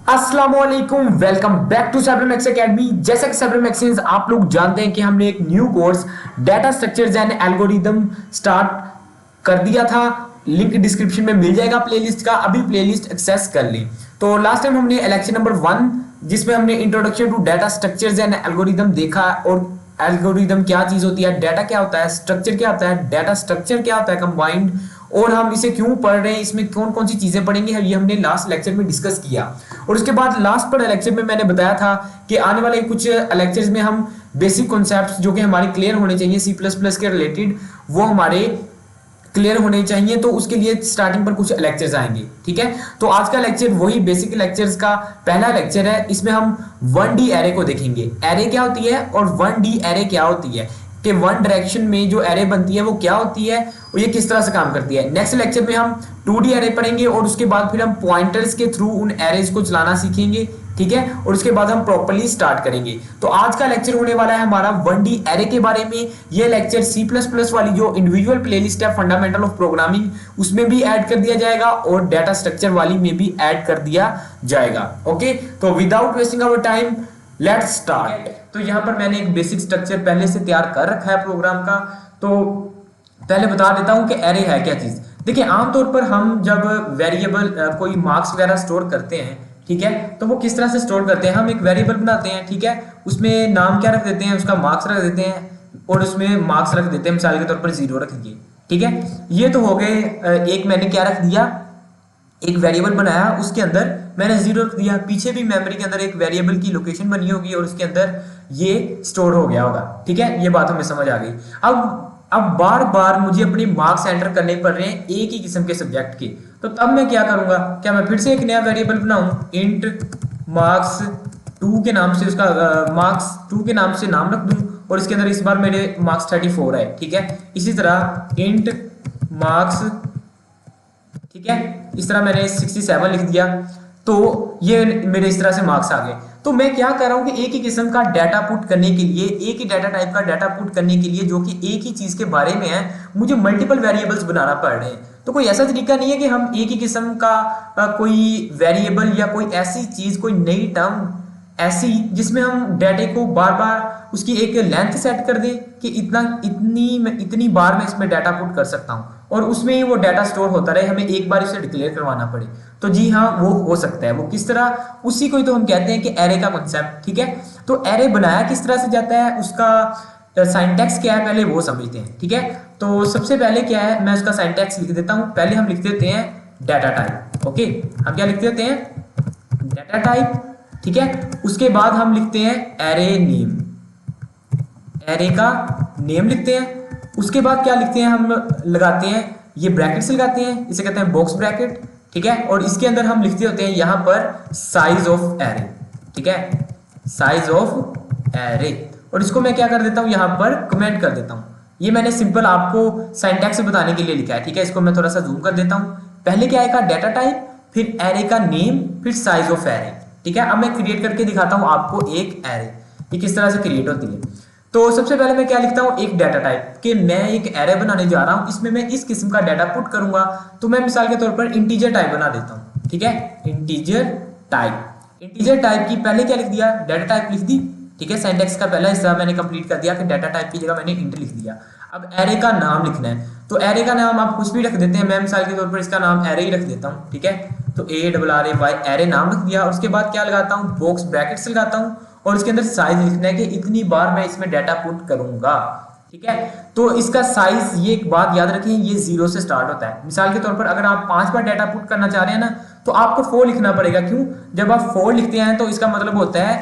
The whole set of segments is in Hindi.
अस्सलामुअलैकुम, वेलकम बैक टू साइबरमैक्स एकेडमी। जैसा कि साइबरमैक्स आप लोग जानते हैं कि हमने एक new course data structures and algorithm start कर दिया था। लिंक डिस्क्रिप्शन में मिल जाएगा प्लेलिस्ट का, अभी प्लेलिस्ट एक्सेस कर ली। तो लास्ट टाइम हमने लेक्चर नंबर 1 जिसमें हमने introduction to data structures and algorithm देखा, और एल्गोरिदम क्या चीज होती है, डाटा क्या होता है, स्ट्रक्चर क्या होता है, डाटा स्ट्रक्चर क्या होता है कंबाइंड, और हम इसे क्यों पढ़ रहे हैं, इसमें कौन कौन सी चीजें पढ़ेंगे, ये हमने लास्ट लेक्चर में डिस्कस किया। और उसके बाद लास्ट पर लेक्चर में मैंने बताया था कि आने वाले कुछ लेक्चर्स में हम बेसिक कॉन्सेप्ट्स जो कि हमारे क्लियर होने चाहिए सी प्लस प्लस के रिलेटेड, वो हमारे क्लियर होने चाहिए। तो उसके लिए स्टार्टिंग पर कुछ लेक्चर्स आएंगे, ठीक है। तो आज का लेक्चर वही बेसिक लेक्चर्स का पहला लेक्चर है। इसमें हम 1D एरे को देखेंगे, एरे क्या होती है और 1D एरे क्या होती है, कि वन डायरेक्शन में जो एरे बनती है वो क्या होती है और ये किस तरह से काम करती है। नेक्स्ट लेक्चर में हम 2D एरे पढ़ेंगे और उसके बाद फिर हम पॉइंटर्स के थ्रू उन एरेज को चलाना सीखेंगे, ठीक है। और उसके बाद हम प्रॉपर्ली स्टार्ट करेंगे। तो आज का लेक्चर होने वाला है हमारा 1D एरे के बारे में। ये लेक्चर C++ वाली जो इंडिविजुअल प्लेलिस्ट है फंडामेंटल ऑफ प्रोग्रामिंग, उसमें भी ऐड कर दिया जाएगा और डाटा स्ट्रक्चर वाली में भी ऐड कर दिया जाएगा। ओके, तो without wasting our time let's start. तो यहाँ पर मैंने एक बेसिक स्ट्रक्चर पहले से तैयार कर रखा है प्रोग्राम का। तो पहले बता देता हूँ कि एरे है क्या चीज। देखिए, आमतौर पर हम जब वेरिएबल कोई मार्क्स वगैरह स्टोर करते हैं, ठीक है, तो वो किस तरह से स्टोर करते हैं। हम एक वेरिएबल बनाते हैं, ठीक है, उसमें नाम क्या रख देते हैं, उसका मार्क्स रख देते हैं और उसमें मार्क्स रख देते हैं, मिसाल के तौर पर 0 रख दिए, ठीक है। ये तो हो गए, एक मैंने क्या रख दिया, एक वेरिएबल बनाया, उसके अंदर मैंने 0 रख दिया। पीछे भी मेमोरी के अंदर एक वेरिएबल की लोकेशन बनी होगी और उसके अंदर ये स्टोर हो गया होगा, ठीक है। ये बात हमें समझ आ गई। अब बार बार मुझे अपने मार्क्स एंटर करने पड़ रहे हैं एक ही किस्म के सब्जेक्ट के, तो तब मैं क्या करूंगा, क्या मैं फिर से एक नया वेरिएबल बनाऊं, इंट मार्क्स 2 के नाम से, उसका मार्क्स 2 के नाम से नाम रख दूं और इसके अंदर इस बार मेरे मार्क्स 34 है, ठीक है। इसी तरह इंट मार्क्स, ठीक है, इस तरह मैंने 67 लिख दिया, तो ये मेरे इस तरह से मार्क्स आ गए। तो मैं क्या कर रहा हूं कि एक ही किस्म का डाटा पुट करने के लिए, एक ही डाटा टाइप का डाटा पुट करने के लिए जो कि एक ही चीज के बारे में है, मुझे मल्टीपल वेरिएबल्स बनाना पड़ रहे हैं। तो कोई ऐसा तरीका नहीं है कि हम एक ही किस्म का कोई वेरिएबल या कोई ऐसी चीज, कोई नई टर्म ऐसी जिसमें हम डाटे को बार बार उसकी एक लेंथ सेट कर दें कि इतनी बार मैं इसमें डाटा पुट कर सकता हूं और उसमें ही वो डाटा स्टोर होता रहे, हमें एक बार इसे डिक्लेयर करवाना पड़े। तो जी हाँ, वो हो सकता है। वो किस तरह, उसी को ही तो हम कहते हैं कि एरे का कॉन्सेप्ट, ठीक है। तो एरे बनाया किस तरह से जाता है, उसका साइंटैक्स क्या है पहले वो समझते हैं, ठीक है। तो सबसे पहले क्या है, मैं उसका साइंटैक्स लिख देता हूं। पहले हम लिख देते हैं डाटा टाइप, ओके, हम क्या लिख देते हैं, डाटा टाइप, ठीक है। उसके बाद हम लिखते हैं एरे नेम, एरे का नेम लिखते हैं। उसके बाद क्या लिखते हैं, हम लगाते हैं ये ब्रैकेट्स लगाते हैं, इसे कहते हैं बॉक्स ब्रैकेट, ठीक है। और इसके अंदर हम लिखते होते हैं यहां पर साइज ऑफ एरे, ठीक है, साइज ऑफ एरे। और इसको मैं क्या कर देता हूं, यहां पर कमेंट कर देता हूं। ये मैंने सिंपल आपको सिंटैक्स बताने के लिए लिखा है, ठीक है। इसको मैं थोड़ा सा जूम कर देता हूं। पहले क्या आएगा, डाटा टाइप, फिर एरे का नेम, फिर साइज ऑफ एरे, ठीक है। अब मैं क्रिएट करके दिखाता हूं आपको एक एरे, ये किस तरह से क्रिएट होती है। तो सबसे पहले मैं क्या लिखता हूं, एक डाटा टाइप, कि मैं एक एरे बनाने जा रहा हूं, इसमें मैं इस किस्म का डाटा पुट करूंगा। तो मैं मिसाल के तौर पर इंटीजर टाइप बना देता हूं, ठीक है, इंटीजर टाइप। इंटीजर टाइप की पहले क्या लिख दिया, डाटा टाइप लिख दी, ठीक है। सिंटैक्स का पहला हिस्सा मैंने कंप्लीट कर दिया कि डाटा टाइप की जगह मैंने इंट लिख दिया। अब एरे का नाम लिखना है, तो एरे का नाम आप कुछ भी रख देते हैं। मैं मिसाल के तौर पर इसका नाम एरे ही रख देता हूं, ठीक है। तो ARRAY एरे नाम रख दिया। उसके बाद क्या लगाता हूं, बॉक्स ब्रैकेट्स लगाता हूं और उसके अंदर साइज लिखना है कि इतनी बार मैं इसमें डाटा पुट करूंगा, ठीक है। तो इसका साइज, ये एक बात याद रखें, ये 0 से स्टार्ट होता है। मिसाल के तौर पर अगर आप 5 बार डाटा पुट करना चाह रहे हैं ना, तो आपको 4 लिखना पड़ेगा। क्यों, जब आप 4 लिखते हैं तो इसका मतलब होता है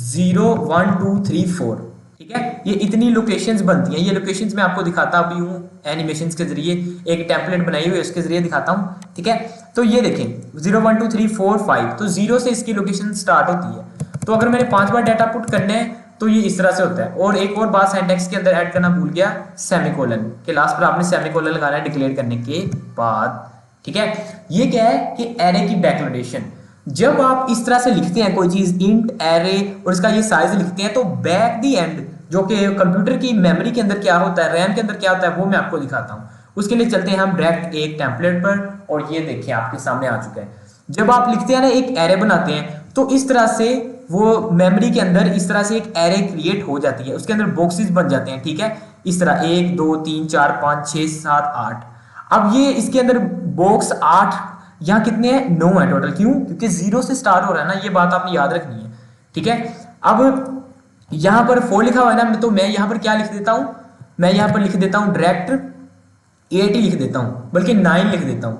0 1 2 3 4, ठीक है। ये इतनी लोकेशंस बनती हैं। ये लोकेशंस मैं आपको दिखाता भी हूँ एनिमेशंस के जरिए, एक टेम्पलेट बनाई हुई है उसके जरिए दिखाता हूँ, ठीक है। तो ये देखें 0 1 2 3 4 5, तो 0 से इसकी लोकेशन स्टार्ट होती है। तो अगर मैंने 5 बार डाटा पुट करने हैं तो ये इस तरह से होता है। और एक और बात सिंटैक्स के अंदर ऐड करना भूल गया, सेमीकोलन के लास्ट पर आपने सेमीकोलन लगाना है डिक्लेयर करने के बाद, ठीक है। ये क्या है कि एरे की बैकवर्डेशन, जब आप इस तरह से लिखते हैं कोई चीज इंट एरे और इसका ये साइज लिखते हैं, तो बैक दी एंड जो कि कंप्यूटर की मेमोरी के अंदर क्या होता है, रैम के अंदर क्या होता है, वो मैं आपको दिखाता हूं। उसके लिए चलते हैं हम डायरेक्ट एक टेम्पलेट पर और ये देखिए आपके सामने आ चुका है। जब आप लिखते हैं ना, एक एरे बनाते हैं, तो इस तरह से वो मेमोरी के अंदर इस तरह से एक एरे क्रिएट हो जाती है, उसके अंदर बॉक्सेस बन जाते हैं, ठीक है। इस तरह 1 2 3 4 5 6 7 8। अब ये इसके अंदर बॉक्स 8, यहाँ कितने हैं 9 है टोटल। क्यों? क्योंकि 0 से स्टार्ट हो रहा है ना, ये बात आपने याद रखनी है, ठीक है। अब यहाँ पर 4 लिखा हुआ है ना, तो मैं यहाँ पर क्या लिख देता हूँ, मैं यहाँ पर लिख देता हूँ डायरेक्ट 8 ही लिख देता हूँ, बल्कि 9 लिख देता हूँ,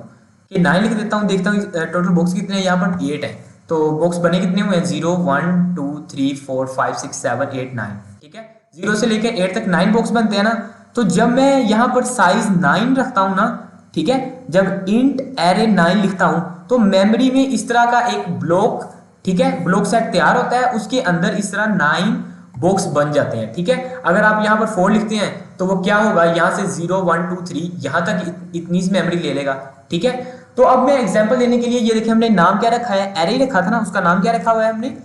कि 9 लिख देता हूँ। देखता हूँ टोटल बॉक्स कितने हैं, यहाँ पर 8 है, तो बॉक्स बने कितने हुए हैं 0 1 2 3 4 5 6 7 8 9, ठीक है। 0 से लेकर 8 तक 9 बॉक्स बनते हैं ना। तो जब मैं यहाँ पर साइज 9 रखता हूँ ना, ठीक है, जब इंट एरे 9 लिखता हूँ तो मेमोरी में इस तरह का एक ब्लॉक, ठीक है, ब्लॉक सेट तैयार होता है, उसके अंदर इस तरह 9 बॉक्स बन जाते हैं, ठीक है। अगर आप यहाँ पर 4 लिखते हैं तो वो क्या होगा, यहाँ से 0 1 2 3 यहाँ तक इतनी मेमोरी ले लेगा, ठीक है। तो अब मैं एग्जांपल देने के लिए, ये देखिए हमने नाम क्या रखा है, एरे रखा था ना, उसका नाम क्या रखा हुआ है हमने,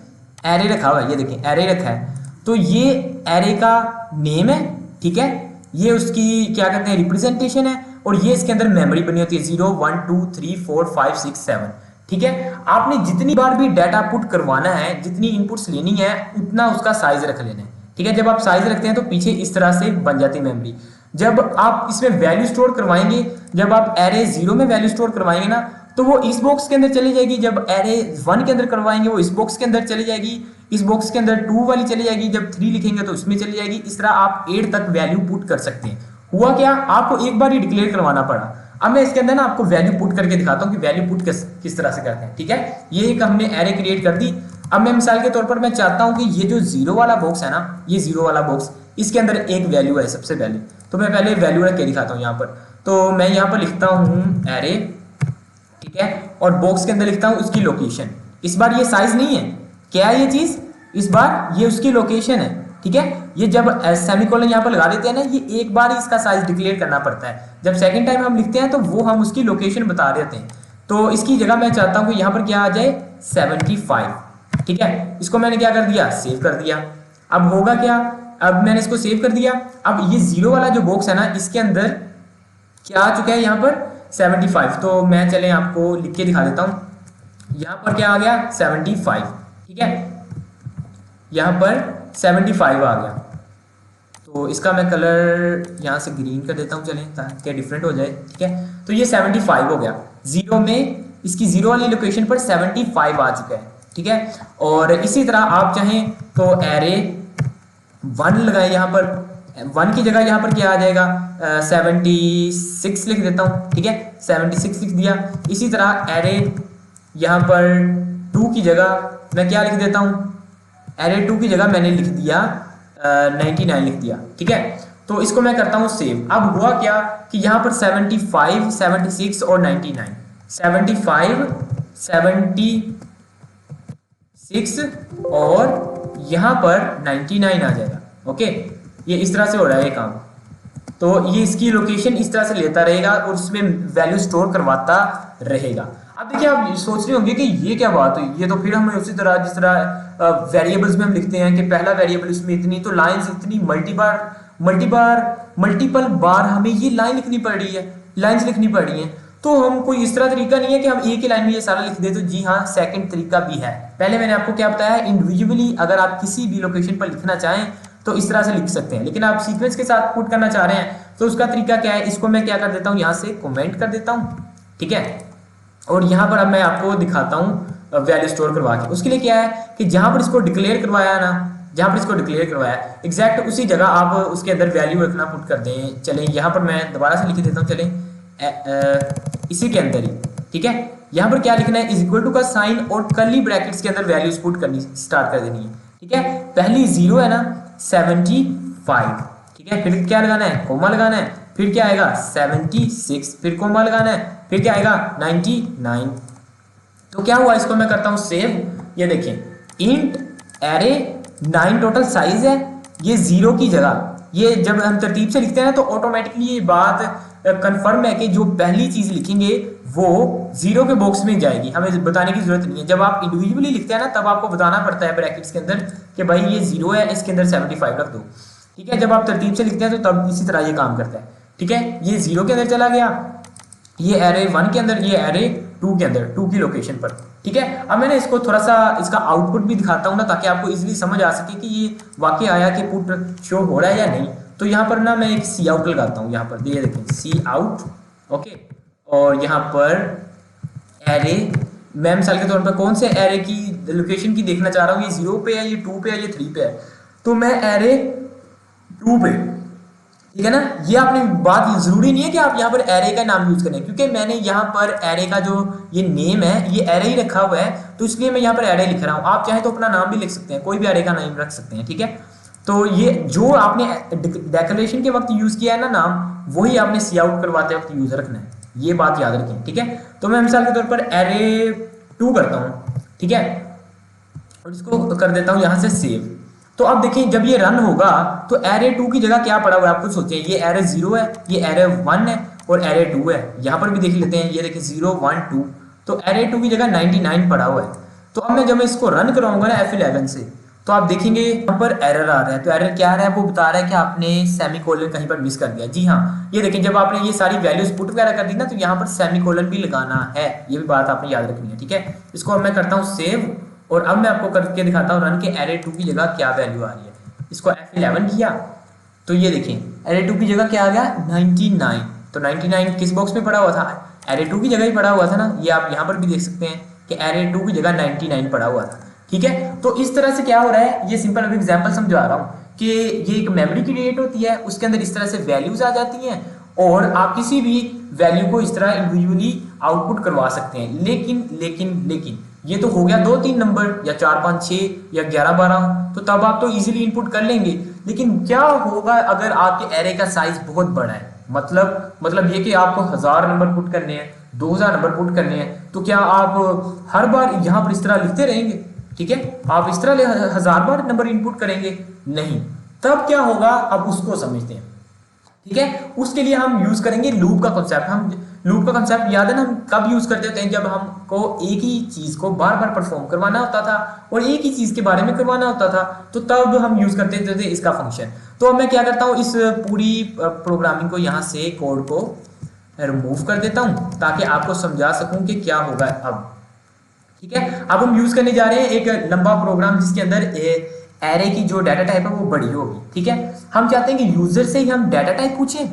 एरे रखा हुआ है, ये देखिए एरे रखा है। तो ये एरे का नेम है, ठीक है, ये उसकी क्या कहते हैं रिप्रेजेंटेशन है, और ये इसके अंदर मेमोरी बनी होती है 0 1 2 3 4 5 6 7, ठीक है। आपने जितनी बार भी डाटा पुट करवाना है, जितनी इनपुट्स लेनी है, उतना उसका साइज रख लेना है, ठीक है। जब आप साइज रखते हैं तो पीछे इस तरह से बन जाती है मेमोरी। जब आप इसमें वैल्यू स्टोर करवाएंगे, जब आप एरे 0 में वैल्यू स्टोर करवाएंगे ना, तो वो इस बॉक्स के अंदर चली जाएगी। जब एरे 1 के अंदर करवाएंगे वो इस बॉक्स के अंदर चली जाएगी, इस बॉक्स के अंदर 2 वाली चली जाएगी, जब 3 लिखेंगे तो उसमें चली जाएगी। इस तरह आप 8 तक वैल्यू पुट कर सकते हैं। हुआ क्या, आपको एक बार ही डिक्लेयर करवाना पड़ा। अब मैं इसके अंदर ना आपको वैल्यू पुट करके दिखाता हूँ कि वैल्यू पुट किस तरह से करते हैं, ठीक है। ये एक हमने एरे क्रिएट कर दी। अब मैं मिसाल के तौर पर मैं चाहता हूं कि ये जो 0 वाला बॉक्स है ना, ये 0 वाला बॉक्स, इसके अंदर एक वैल्यू है सबसे पहले, तो मैं पहले वैल्यू रख के दिखाता हूं यहाँ पर। तो मैं यहाँ पर लिखता हूँ एरे, ठीक है, और बॉक्स के अंदर लिखता हूँ उसकी लोकेशन। इस बार ये साइज नहीं है, क्या है ये चीज, इस बार ये उसकी लोकेशन है, ठीक है। ये जब सेमीकोलन यहाँ पर लगा देते हैं ना, ये एक बार ही इसका साइज डिक्लेयर करना पड़ता है। जब सेकंड टाइम हम लिखते हैं तो वो हम उसकी लोकेशन बता देते हैं। तो इसकी जगह मैं चाहता हूँ कि यहाँ पर क्या आ जाए 75, ठीक है। इसको मैंने क्या कर दिया, सेव कर दिया। अब होगा क्या, अब मैंने इसको सेव कर दिया। अब ये 0 वाला जो बॉक्स है ना, इसके अंदर क्या आ चुका है यहाँ पर 75। तो मैं चले आपको लिख के दिखा देता हूँ। यहाँ पर क्या आ गया 75, ठीक है, यहाँ पर 75 आ गया। तो इसका मैं कलर यहाँ से ग्रीन कर देता हूँ, चलें ताकि डिफरेंट हो जाए, ठीक है। तो ये 75 हो गया, 0 में इसकी 0 वाली लोकेशन पर 75 आ चुका है, ठीक है। और इसी तरह आप चाहें तो एरे 1 लगाएं, यहाँ पर 1 की जगह यहाँ पर क्या आ जाएगा 76 लिख देता हूँ, ठीक है, 76 लिख दिया। इसी तरह एरे यहाँ पर 2 की जगह मैं क्या लिख देता हूँ, एरे 2 की जगह मैंने लिख दिया 99 लिख दिया, ठीक है। तो इसको मैं करता हूँ सेव। अब हुआ क्या कि यहाँ पर 75 76 और 99, 75 76 और यहाँ पर 99 आ जाएगा, ओके। ये इस तरह से हो रहा है ये काम। तो ये इसकी लोकेशन इस तरह से लेता रहेगा और उसमें वैल्यू स्टोर करवाता रहेगा। अब देखिए आप सोच रहे होंगे कि ये क्या बात हुई, ये तो फिर हमें उसी तरह जिस तरह वेरिएबल्स में हम लिखते हैं कि पहला वेरिएबल इसमें इतनी, तो लाइंस इतनी मल्टीपल बार हमें ये लाइन लिखनी पड़ रही है, लाइंस लिखनी पड़ रही हैं। तो हम कोई इस तरह तरीका नहीं है कि हम एक ही लाइन में ये सारा लिख दे। तो जी हाँ, सेकंड तरीका भी है। पहले मैंने आपको क्या बताया, इंडिविजुअली अगर आप किसी भी लोकेशन पर लिखना चाहें तो इस तरह से लिख सकते हैं, लेकिन आप सीक्वेंस के साथ पुट करना चाह रहे हैं तो उसका तरीका क्या है, इसको मैं क्या कर देता हूँ, यहाँ से कमेंट कर देता हूँ, ठीक है। और यहाँ पर अब मैं आपको दिखाता हूँ वैल्यू स्टोर करवा के। उसके लिए क्या है कि जहाँ पर इसको डिक्लेयर करवाया ना, जहाँ पर इसको डिक्लेयर करवाया एग्जैक्ट उसी जगह आप उसके अंदर वैल्यू रखना पुट कर दें। चलें यहाँ पर मैं दोबारा से लिख देता हूँ, चलें इसी के अंदर ही, ठीक है। यहाँ पर क्या लिखना है, इज इक्वल टू का साइन और कर्ली ब्रैकेट्स के अंदर वैल्यूज पुट करनी स्टार्ट कर देनी है, ठीक है। पहली 0 है ना 75, ठीक है, फिर क्या लगाना है, कोमा लगाना है, फिर क्या आएगा 76, फिर कोमा लगाना है, फिर क्या आएगा 99। तो क्या हुआ, इसको मैं करता हूं सेव। ये देखें इंट एरे 9 टोटल साइज है, ये 0 की जगह, ये जब हम तरतीब से लिखते हैं ना तो ऑटोमेटिकली ये बात कंफर्म है कि जो पहली चीज लिखेंगे वो 0 के बॉक्स में जाएगी, हमें बताने की जरूरत नहीं है। जब आप इंडिविजुअली लिखते हैं ना तब आपको बताना पड़ता है ब्रैकेट्स के अंदर कि भाई ये 0 है, इसके अंदर 75 रख दो, ठीक है। जब आप तरतीब से लिखते हैं तो तब इसी तरह ये काम करता है, ठीक है। ये 0 के अंदर चला गया, ये एरे 1 के अंदर, ये एरे 2 के अंदर, 2 की लोकेशन पर, ठीक है, अब मैंने इसको थोड़ा सा इसका आउटपुट भी दिखाता हूँ ना, ताकि आपको इजीली समझ आ सके कि ये वाकई आया कि पुट शो हो रहा है या नहीं। तो यहाँ पर ना मैं एक सी आउट लगाता हूँ, यहाँ पर ये देखें सी आउट, ओके। और यहाँ पर एरे, मैं मिसाल के तौर पर कौन से एरे की लोकेशन की देखना चाह रहा हूँ, ये 0 पे है, ये 2 पे है, ये 3 पे है, तो मैं एरे 2 पे, ठीक है ना। ये आपने बात, जरूरी नहीं है कि आप यहाँ पर एरे का नाम यूज करें, क्योंकि मैंने यहाँ पर एरे का जो ये नेम है ये एरे ही रखा हुआ है, तो इसलिए मैं यहाँ पर एरे लिख रहा हूँ। आप चाहे तो अपना नाम भी लिख सकते हैं, कोई भी एरे का नाम रख सकते हैं, ठीक है। तो ये जो आपने डेक्लेरेशन के वक्त यूज किया है ना नाम, वही आपने सी आउट करवाते वक्त यूज रखना है, ये बात याद रखें, ठीक है। तो मैं मिसाल के तौर पर एरे 2 करता हूँ, ठीक है, और इसको कर देता हूँ यहाँ से सेव। तो अब देखिए जब ये रन होगा तो एरे 2 की जगह क्या पड़ा हुआ है, आप कुछ सोचें, ये एरे 0 है, ये एरे 1 है और एरे 2 है। यहाँ पर भी देख लेते हैं, ये देखिए 0 1 2, तो एरे 2 की जगह 99 पड़ा हुआ है। तो अब मैं जब इसको रन कराऊंगा ना F11 से, तो आप देखेंगे यहाँ पर एरर आ रहा है। तो एरर क्या आ रहा है, वो बता रहा है कि आपने सेमीकोलन कहीं पर मिस कर दिया। जी हाँ, ये देखिए जब आपने ये सारी वैल्यूज पुट वगैरह कर दी ना, तो यहाँ पर सेमीकोलन भी लगाना है, ये भी बात आपने याद रखनी है, ठीक है। इसको अब मैं करता हूँ सेव, और अब मैं आपको करके दिखाता हूँ रन के एरे 2 की जगह क्या वैल्यू आ रही है। इसको F11 किया तो ये देखिए एरे 2 की जगह क्या आ गया 99। तो 99 किस बॉक्स में पड़ा हुआ था, एरे 2 की जगह ही पड़ा हुआ था ना, ये आप यहाँ पर भी देख सकते हैं कि एरे 2 की जगह 99 पड़ा हुआ था, ठीक है। तो इस तरह से क्या हो रहा है, ये सिंपल अभी एग्जांपल समझा रहा हूँ कि ये एक मेमोरी क्रिएट होती है, उसके अंदर इस तरह से वैल्यूज आ जाती हैं, और आप किसी भी वैल्यू को इस तरह इंडिविजुअली आउटपुट करवा सकते हैं। लेकिन ये तो हो गया 2-3 नंबर या 4 5 6 या 11 12, तो तब आप तो इजीली इनपुट कर लेंगे। लेकिन क्या होगा अगर आपके एरे का साइज बहुत बड़ा है, मतलब ये कि आपको 1000 नंबर पुट करने हैं, 2000 नंबर पुट करने हैं, तो क्या आप हर बार यहाँ पर इस तरह लिखते रहेंगे, ठीक है, आप इस तरह 1000 बार नंबर इनपुट करेंगे नहीं। तब क्या होगा, अब उसको समझते हैं, ठीक है। उसके लिए हम यूज करेंगे लूप का कॉन्सेप्ट। हम लूप का कॉन्सेप्ट याद है ना, हम कब यूज करते होते हैं, जब हमको एक ही चीज को बार बार परफॉर्म करवाना होता था और एक ही चीज के बारे में करवाना होता था, तो तब हम यूज करते थे इसका फंक्शन। तो अब मैं क्या करता हूँ, इस पूरी प्रोग्रामिंग को यहाँ से कोड को रिमूव कर देता हूँ, ताकि आपको समझा सकूं कि क्या होगा अब, ठीक है। अब हम यूज करने जा रहे हैं एक लंबा प्रोग्राम, जिसके अंदर एरे की जो डाटा टाइप है वो बड़ी होगी, ठीक है। हम चाहते हैं कि यूजर से ही हम डाटा टाइप पूछें,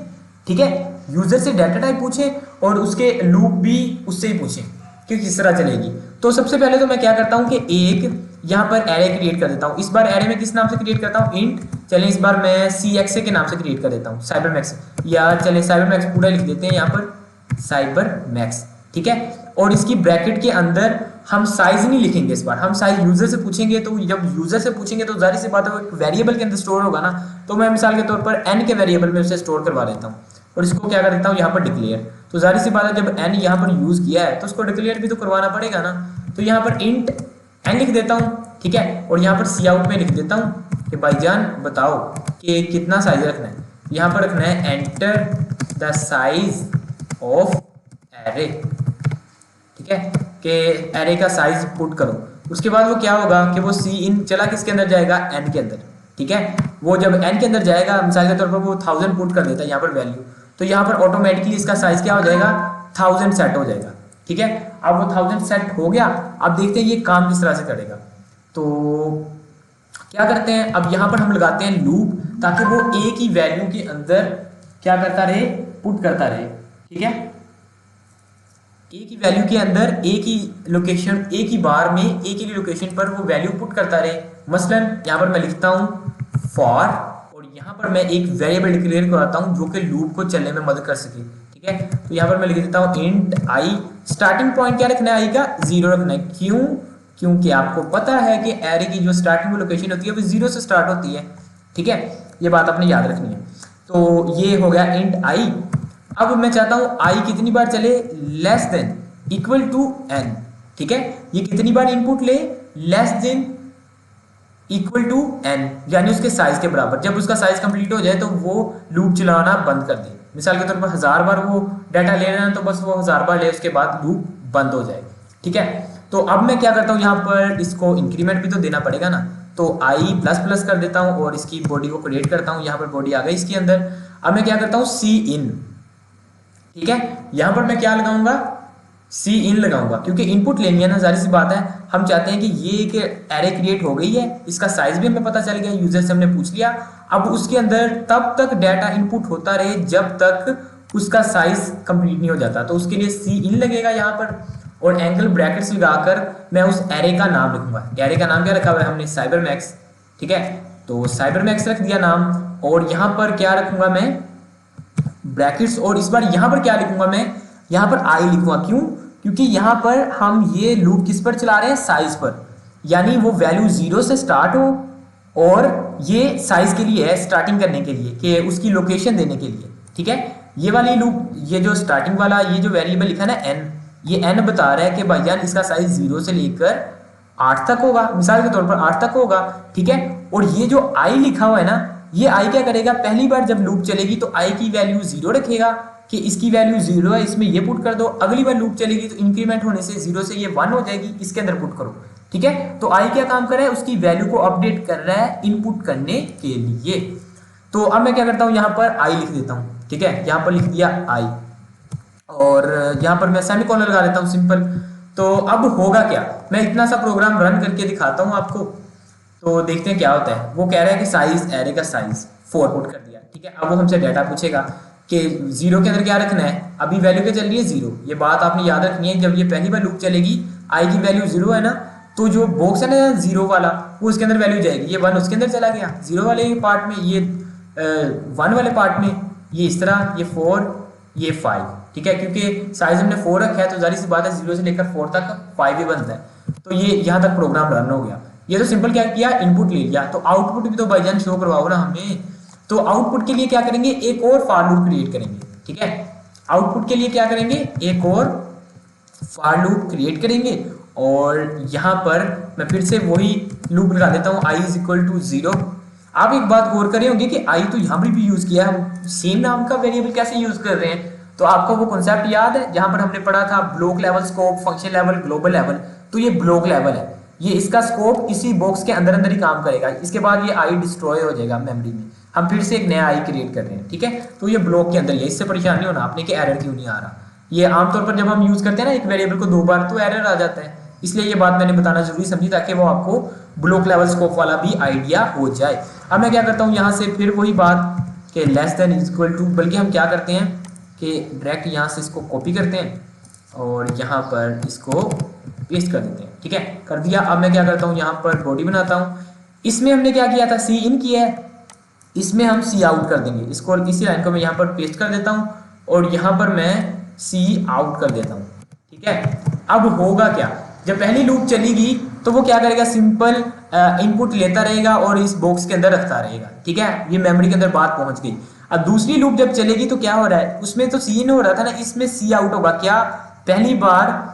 ठीक है, यूजर से डाटा टाइप पूछें और उसके लूप भी उससे ही पूछें कि किस तरह चलेगी। तो सबसे पहले तो मैं क्या करता हूं कि एक यहाँ पर एरे क्रिएट कर देता हूं। इस बार एरे में किस नाम से क्रिएट करता हूं, इंट। चलें इस बार मैं CXA के नाम से क्रिएट कर देता हूं, साइबरमैक्स, या चलें साइबरमैक्स पूरा लिख देते हैं यहाँ पर साइबरमैक्स, ठीक है। और इसकी ब्रैकेट के अंदर हम साइज नहीं लिखेंगे, इस बार हम साइज यूजर से पूछेंगे। तो जब यूजर से पूछेंगे तो जाहिर सी बात है वो एक वेरिएबल के अंदर स्टोर होगा ना, तो मैं मिसाल के तौर पर n के वेरिएबल में उसे स्टोर करवा देता हूँ, और इसको क्या कर देता हूँ यहाँ पर डिक्लेयर। तो जाहिर सी बात है जब n यहाँ पर यूज किया है तो उसको डिक्लेयर भी तो करवाना पड़ेगा ना। तो यहाँ पर इंट n लिख देता हूँ, ठीक है, और यहाँ पर सी आउट में लिख देता हूँ कि भाईजान बताओ कि कितना साइज रखना है। यहाँ पर रखना है enter the size of array, ठीक है, कि एरे का साइज पुट करो। उसके बाद वो क्या होगा कि वो सी इन चला किसके अंदर जाएगा, n के अंदर, ठीक है। वो जब n के अंदर जाएगा मिसाल के तौर पर वो 1000 पुट कर देता है यहाँ पर वैल्यू, तो यहाँ पर ऑटोमेटिकली इसका साइज क्या हो जाएगा 1000 सेट हो जाएगा, ठीक है। अब वो 1000 सेट हो गया। अब देखते हैं ये काम किस तरह से करेगा। तो क्या करते हैं, अब यहाँ पर हम लगाते हैं लूप, ताकि वो एक ही वैल्यू के अंदर क्या करता रहे, पुट करता रहे, ठीक है। एक ही वैल्यू के अंदर एक ही लोकेशन, एक ही बार में एक ही लोकेशन पर वो वैल्यू पुट करता रहे। मसलन यहाँ पर मैं लिखता हूँ फॉर, और यहाँ पर मैं एक वेरिएबल डिक्लेयर कराता हूँ जो कि लूप को चलने में मदद कर सके, ठीक है। तो यहाँ पर मैं लिख देता हूँ इंट आई, स्टार्टिंग पॉइंट क्या रखना है, आई का 0 रखना है। क्यों, क्योंकि आपको पता है कि एरे की जो स्टार्टिंग लोकेशन होती है वो 0 से स्टार्ट होती है, ठीक है, ये बात आपने याद रखनी है। तो ये हो गया इंट आई। अब मैं चाहता हूं आई कितनी बार चले, less than equal to n, ठीक है। ये कितनी बार इनपुट ले, less than equal to n, यानी उसके साइज के बराबर। जब उसका साइज कंप्लीट हो जाए तो वो लूप चलाना बंद कर दे। मिसाल के तौर पर 1000 बार वो डाटा ले रहे हैं, तो बस वो 1000 बार ले, उसके बाद लूप बंद हो जाए, ठीक है। तो अब मैं क्या करता हूँ, यहाँ पर इसको इंक्रीमेंट भी तो देना पड़ेगा ना, तो आई प्लस प्लस कर देता हूँ और इसकी बॉडी को क्रिएट करता हूँ। यहाँ पर बॉडी आ गई इसके अंदर। अब मैं क्या करता हूँ सी इन, ठीक है, यहाँ पर मैं क्या लगाऊंगा सी इन लगाऊंगा क्योंकि इनपुट लेनी है ना, जाहिर सी बात है। हम चाहते हैं कि ये एक एरे क्रिएट हो गई है, इसका साइज भी हमें पता चल गया, यूजर से हमने पूछ लिया। अब उसके अंदर तब तक डाटा इनपुट होता रहे जब तक उसका साइज कंप्लीट नहीं हो जाता, तो उसके लिए सी इन लगेगा यहाँ पर, और एंगल ब्रैकेट्स लगाकर मैं उस एरे का नाम लिखूंगा। एरे का नाम क्या रखा हुआ है हमने, साइबर मैक्स, ठीक है। तो साइबर मैक्स रख दिया नाम, और यहाँ पर क्या रखूंगा मैं, ब्रैकेट्स, और इस बार यहाँ पर क्या लिखूंगा मैं, यहाँ पर आई लिखूंगा। क्यों? क्योंकि यहाँ पर हम ये लूप किस पर चला रहे हैं, साइज पर, यानी वो वैल्यू 0 से स्टार्ट हो, और ये साइज के लिए है, स्टार्टिंग करने के लिए, कि उसकी लोकेशन देने के लिए, ठीक है। ये वाली लूप, ये जो स्टार्टिंग वाला ये जो वेरिएबल लिखा ना n, ये n बता रहा है कि भाईजान इसका साइज 0 से लेकर 8 तक होगा, मिसाल के तौर पर 8 तक होगा, ठीक है। और ये जो i लिखा हुआ है ना, ये i क्या करेगा, पहली बार जब लूप चलेगी तो i की वैल्यू 0 रखेगा कि इसकी वैल्यू 0 है, इसमें ये पुट कर दो। अगली बार लूप चलेगी तो इंक्रीमेंट होने से 0 से ये 1 हो जाएगी, इसके अंदर पुट करो, ठीक है। तो i क्या काम कर रहा है, उसकी वैल्यू को अपडेट कर रहा है इनपुट करने के लिए। तो अब मैं क्या करता हूँ, यहाँ पर i लिख देता हूँ, ठीक है। यहाँ पर लिख दिया i, और यहाँ पर मैं सेमीकोलन लगा देता हूँ, सिंपल। तो अब होगा क्या, मैं इतना सा प्रोग्राम रन करके दिखाता हूँ आपको, तो देखते हैं क्या होता है। वो कह रहा है कि साइज, एरे का साइज 4 पुट कर दिया, ठीक है। अब वो हमसे डाटा पूछेगा कि 0 के अंदर क्या रखना है, अभी वैल्यू क्या चल रही है, 0। ये बात आपने याद रखनी है, जब ये पहली बार लूप चलेगी, आई की वैल्यू 0 है ना, तो जो बॉक्स है ना 0 वाला, वो उसके अंदर वैल्यू जाएगी, ये 1 उसके अंदर चला गया 0 वाले पार्ट में, ये 1 वाले पार्ट में, ये इस तरह, ये 4, ये 5, ठीक है। क्योंकि साइज हमने 4 रखा है तो जाहिर सी बात है 0 से लेकर 4 तक 5 ही बनता है। तो ये यहाँ तक प्रोग्राम रन हो गया। ये तो सिंपल क्या किया, इनपुट ले लिया। तो आउटपुट भी तो भाईजान शो करवाओ ना हमें। तो आउटपुट के लिए क्या करेंगे, एक और फॉर लूप क्रिएट करेंगे, ठीक है। आउटपुट के लिए क्या करेंगे, एक और फॉर लूप क्रिएट करेंगे, और यहाँ पर मैं फिर से वही लूप लगा देता हूँ, i इज इक्वल टू 0। आप एक बात गौर करे होंगे कि i तो यहाँ पर भी यूज किया है, हम सेम नाम का वेरिएबल कैसे यूज कर रहे हैं। तो आपको वो कॉन्सेप्ट याद है जहां पर हमने पढ़ा था block level, scope, function level, global level. तो ये ब्लॉक लेवल है, ये इसका स्कोप इसी बॉक्स के अंदर अंदर ही काम करेगा, इसके बाद ये आई डिस्ट्रॉय हो जाएगा मेमोरी में, हम फिर से एक नया आई क्रिएट कर रहे हैं, ठीक है। तो ये ब्लॉक के अंदर ही है, इससे परेशान नहीं होना आपने कि एरर क्यों नहीं आ रहा। ये आमतौर पर जब हम यूज करते हैं ना एक वेरिएबल को 2 बार, तो एरर आ जाता है, इसलिए ये बात मैंने बताना जरूरी समझी ताकि वो आपको ब्लॉक लेवल स्कोप वाला भी आइडिया हो जाए। अब मैं क्या करता हूँ, यहाँ से फिर वही बात कि लेस देन इक्वल टू, बल्कि हम क्या करते हैं कि डायरेक्ट यहाँ से इसको कॉपी करते हैं और यहाँ पर इसको पेस्ट कर देते हैं, ठीक है, कर दिया। अब मैं क्या करता हूँ, यहाँ पर बॉडी बनाता हूँ। इसमें हमने क्या किया था, सी इन किया है, इसमें हम सी आउट कर देंगे। इसको, इसी लाइन को मैं यहाँ पर पेस्ट कर देता हूँ और यहाँ पर मैं सी आउट कर देता हूँ, ठीक है। अब होगा क्या, जब पहली लूप चलेगी तो वो क्या करेगा, सिंपल इनपुट लेता रहेगा और इस बॉक्स के अंदर रखता रहेगा, ठीक है। ये मेमोरी के अंदर बात पहुंच गई। अब दूसरी लूप जब चलेगी तो क्या हो रहा है, उसमें तो सी इन हो रहा था ना, इसमें सी आउट होगा। क्या, पहली बार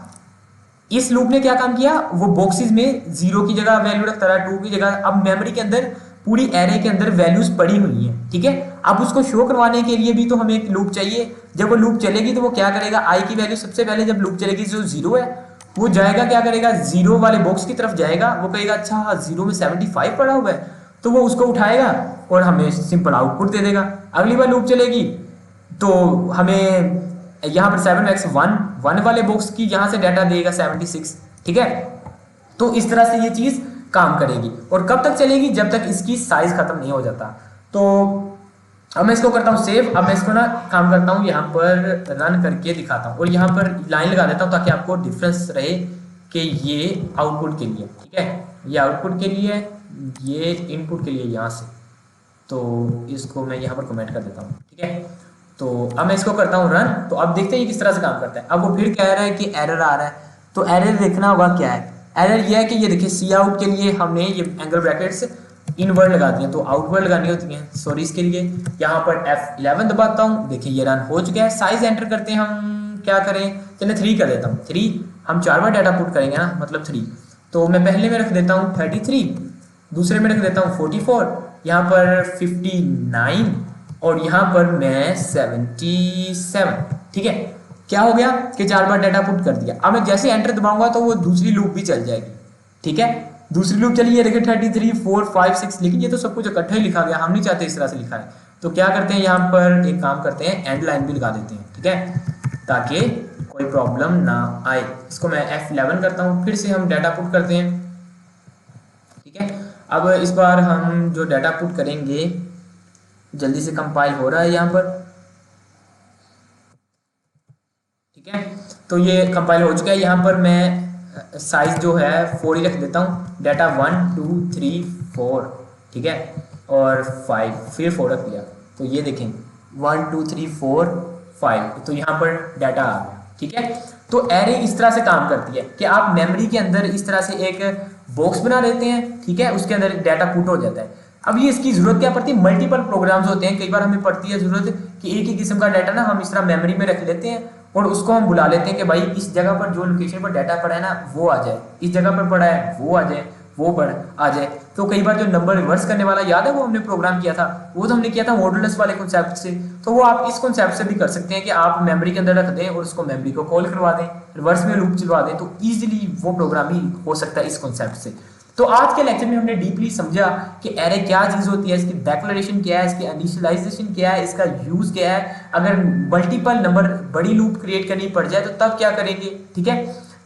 इस लूप ने क्या काम किया, वो बॉक्सेस में 0 की जगह वैल्यू रखता रहा, 2 की जगह। अब मेमोरी के अंदर पूरी एरे के अंदर वैल्यूज पड़ी हुई हैं, ठीक है। अब उसको शो करवाने के लिए भी तो हमें एक लूप चाहिए। जब वो लूप चलेगी तो वो क्या करेगा, आई की वैल्यू सबसे पहले जब लूप चलेगी जो 0 है वो जाएगा, क्या करेगा, 0 वाले बॉक्स की तरफ जाएगा। वो कहेगा अच्छा 0 में 75 पड़ा हुआ है, तो वो उसको उठाएगा और हमें सिंपल आउटपुट दे देगा। अगली बार लूप चलेगी तो हमें यहाँ पर 7x1 वाले बॉक्स की यहाँ से डाटा देगा 76, ठीक है। तो इस तरह से ये चीज काम करेगी। और कब तक चलेगी, जब तक इसकी साइज खत्म नहीं हो जाता। तो अब मैं इसको करता हूँ सेव। अब मैं इसको ना काम करता हूँ, यहाँ पर रन करके दिखाता हूँ और यहाँ पर लाइन लगा देता हूँ ताकि आपको डिफरेंस रहे कि ये आउटपुट के लिए, ठीक है, ये आउटपुट के लिए, ये इनपुट के लिए यहाँ से। तो इसको मैं यहाँ पर कमेंट कर देता हूँ, ठीक है। तो अब मैं इसको करता हूँ रन। तो अब देखते हैं किस तरह से काम करता है। अब वो फिर कह रहा है कि एरर आ रहा है, तो एरर देखना होगा क्या है। एरर ये है कि ये देखिए, सी आउट के लिए हमने ये एंगल ब्रैकेट्स इनवर्ड लगा दिए, तो आउटवर्ड लगानी होती है। सॉरी, इसके लिए यहाँ पर F11 दबाता हूँ, देखिए ये रन हो चुका है। साइज एंटर करते हैं हम, क्या करें, चलिए 3 कर देता हूँ। 3 हम 4 बार डाटा पुट करेंगे ना, मतलब 3। तो मैं पहले में रख देता हूँ 33, दूसरे में रख देता हूँ 44, यहाँ पर 59 और यहाँ पर मैं 77, ठीक है। क्या हो गया कि 4 बार डाटा पुट कर दिया। अब मैं जैसे एंटर दबाऊंगा तो वो दूसरी लूप भी चल जाएगी, ठीक है। दूसरी लूप चली, ये देखिए 33, 4, 5, 6, लेकिन ये तो सब कुछ इकट्ठा ही लिखा गया, हम नहीं चाहते इस तरह से लिखा है। तो क्या करते हैं, यहाँ पर एक काम करते हैं, एंड लाइन भी लगा देते हैं, ठीक है, ताकि कोई प्रॉब्लम ना आए। इसको मैं F11 करता हूँ, फिर से हम डाटा पुट करते हैं। ठीक है, अब इस बार हम जो डाटा पुट करेंगे जल्दी से कंपाइल हो रहा है यहाँ पर। ठीक है, तो ये कंपाइल हो चुका है। यहाँ पर मैं साइज जो है 4 ही रख देता हूँ। डाटा 1 2 3 4, ठीक है, और 5, फिर 4 रख दिया। तो ये देखें 1 2 3 4 5, तो यहाँ पर डाटा आ गया। ठीक है, तो एरे इस तरह से काम करती है कि आप मेमोरी के अंदर इस तरह से एक बॉक्स बना देते हैं। ठीक है, उसके अंदर डाटा पुट हो जाता है। अब ये इसकी जरूरत क्या पड़ती है, मल्टीपल प्रोग्राम्स होते हैं। कई बार हमें पड़ती है जरूरत कि एक ही किस्म का डाटा ना हम इस तरह मेमोरी में रख लेते हैं और उसको हम बुला लेते हैं कि भाई इस जगह पर जो लोकेशन पर डाटा पड़ा है ना वो आ जाए, इस जगह पर पड़ा है वो आ जाए, वो पढ़ आ जाए। तो कई बार जो नंबर रिवर्स करने वाला याद है वो हमने प्रोग्राम किया था, वो तो हमने किया था मॉडुलस वाले कॉन्सेप्ट से। तो वो आप इस कॉन्सेप्ट से भी कर सकते हैं कि आप मेमोरी के अंदर रख दें और उसको मेमोरी को कॉल करवा दें, रिवर्स में लूप चलवा दें, तो ईजिली वो प्रोग्राम ही हो सकता है इस कॉन्सेप्ट से। तो आज के लेक्चर में हमने डीपली समझा कि एरे क्या चीज होती है, इसकी डिक्लेरेशन क्या है, इसकी इनिशियलाइजेशन क्या है, इसका यूज क्या है, अगर मल्टीपल नंबर बड़ी लूप क्रिएट करनी पड़ जाए तो तब क्या करेंगे। ठीक है,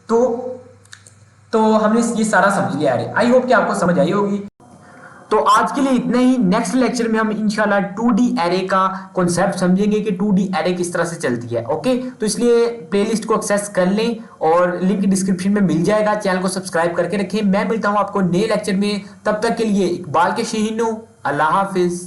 तो हमने ये सारा समझ लिया है। आई होप कि आपको समझ आई होगी। तो आज के लिए इतना ही। नेक्स्ट लेक्चर में हम इंशाल्लाह 2D एरे का कॉन्सेप्ट समझेंगे कि 2D एरे किस तरह से चलती है। ओके, तो इसलिए प्लेलिस्ट को एक्सेस कर लें और लिंक डिस्क्रिप्शन में मिल जाएगा। चैनल को सब्सक्राइब करके रखें। मैं मिलता हूं आपको नए लेक्चर में, तब तक के लिए इकबाल के शहीनों, अल्लाह हाफिज।